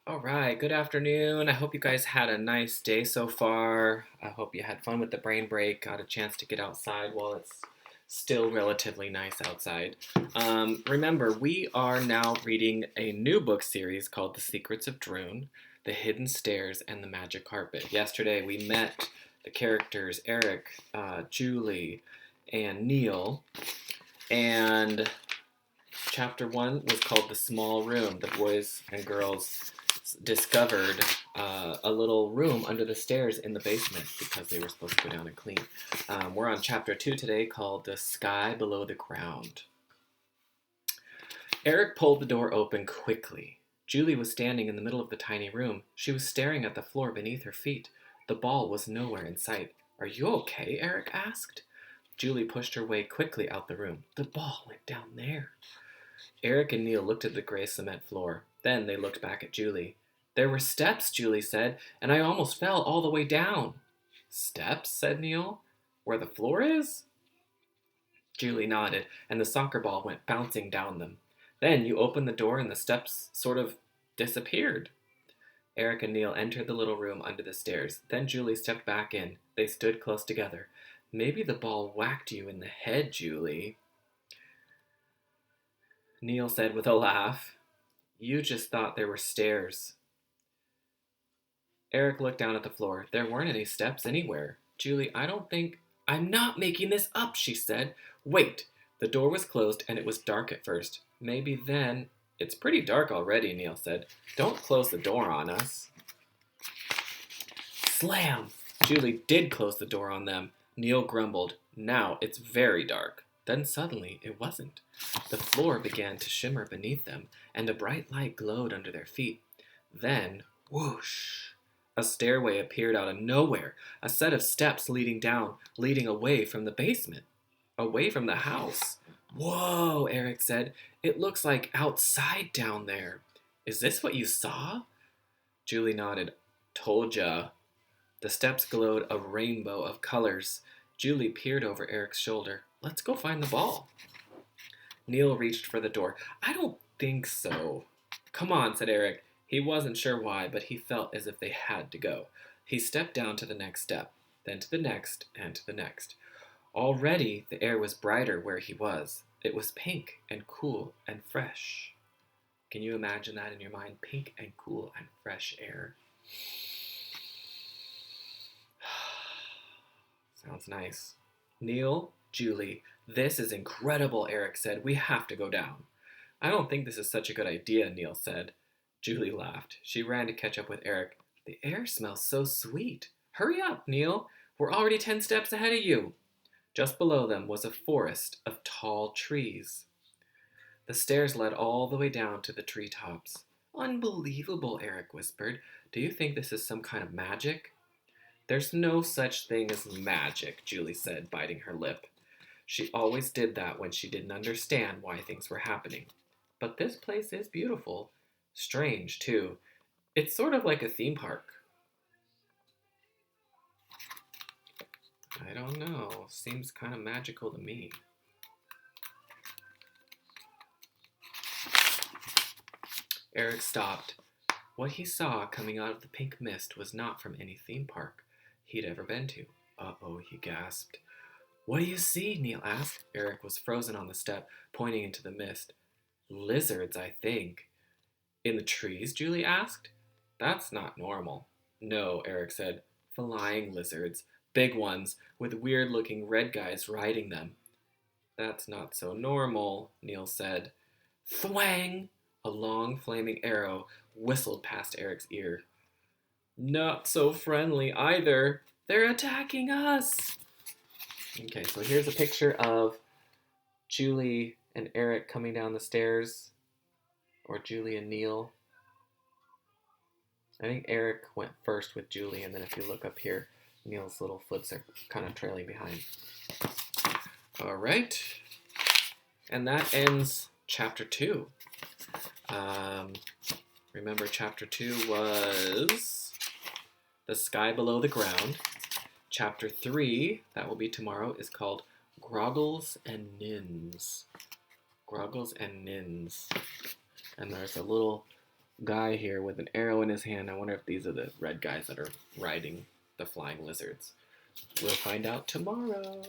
All right, good afternoon. I hope you guys had a nice day so far. I hope you had fun with the brain break, got a chance to get outside while it's still relatively nice outside. Remember, we are now reading a new book series called The Secrets of Droon, The Hidden Stairs, and the Magic Carpet. Yesterday, we met the characters Eric, Julie, and Neil, and chapter one was called The Small Room. The boys and girls discovered a little room under the stairs in the basement because they were supposed to go down and clean. We're on chapter two today called The Sky Below the Ground. Eric pulled the door open quickly. Julie was standing in the middle of the tiny room. She was staring at the floor beneath her feet. The ball was nowhere in sight. Are you okay? Eric asked. Julie pushed her way quickly out the room. The ball went down there. Eric and Neil looked at the gray cement floor. Then they looked back at Julie. There were steps, Julie said, and I almost fell all the way down. Steps? Said Neil. Where the floor is? Julie nodded, and the soccer ball went bouncing down them. Then you opened the door and the steps sort of disappeared. Eric and Neil entered the little room under the stairs. Then Julie stepped back in. They stood close together. Maybe the ball whacked you in the head, Julie, Neil said with a laugh. You just thought there were stairs. Eric looked down at the floor. There weren't any steps anywhere. Julie, I don't think... I'm not making this up, she said. Wait. The door was closed and it was dark at first. Maybe then... It's pretty dark already, Neil said. Don't close the door on us. Slam! Julie did close the door on them. Neil grumbled. Now it's very dark. Then suddenly it wasn't. The floor began to shimmer beneath them, and a bright light glowed under their feet. Then, whoosh! A stairway appeared out of nowhere, a set of steps leading down, leading away from the basement, away from the house. Whoa, Eric said. It looks like outside down there. Is this what you saw? Julie nodded. Told ya. The steps glowed a rainbow of colors. Julie peered over Eric's shoulder. Let's go find the ball. Neil reached for the door. I don't think so. Come on, said Eric. He wasn't sure why, but he felt as if they had to go. He stepped down to the next step, then to the next, and to the next. Already the air was brighter where he was. It was pink and cool and fresh. Can you imagine that in your mind? Pink and cool and fresh air. Sounds nice. Neil, Julie, this is incredible, Eric said. We have to go down. I don't think this is such a good idea, Neil said. Julie laughed. She ran to catch up with Eric. The air smells so sweet. Hurry up, Neil. We're already 10 steps ahead of you. Just below them was a forest of tall trees. The stairs led all the way down to the treetops. Unbelievable, Eric whispered. Do you think this is some kind of magic? There's no such thing as magic, Julie said, biting her lip. She always did that when she didn't understand why things were happening. But this place is beautiful. Strange, too. It's sort of like a theme park. I don't know. Seems kind of magical to me. Eric stopped. What he saw coming out of the pink mist was not from any theme park he'd ever been to. Uh-oh, he gasped. What do you see? Neil asked. Eric was frozen on the step, pointing into the mist. Lizards, I think. In the trees? Julie asked. That's not normal. No, Eric said. Flying lizards. Big ones, with weird-looking red guys riding them. That's not so normal, Neil said. Thwang! A long, flaming arrow whistled past Eric's ear. Not so friendly either. They're attacking us! Okay, so here's a picture of Julie and Eric coming down the stairs. Or Julie and Neil. I think Eric went first with Julie, and then if you look up here, Neil's little foots are kind of trailing behind. All right. And that ends chapter 2. Remember, chapter 2 was The Sky Below the Ground. Chapter 3, that will be tomorrow, is called Groggles and Nins. Groggles and Nins. And there's a little guy here with an arrow in his hand. I wonder if these are the red guys that are riding the flying lizards. We'll find out tomorrow.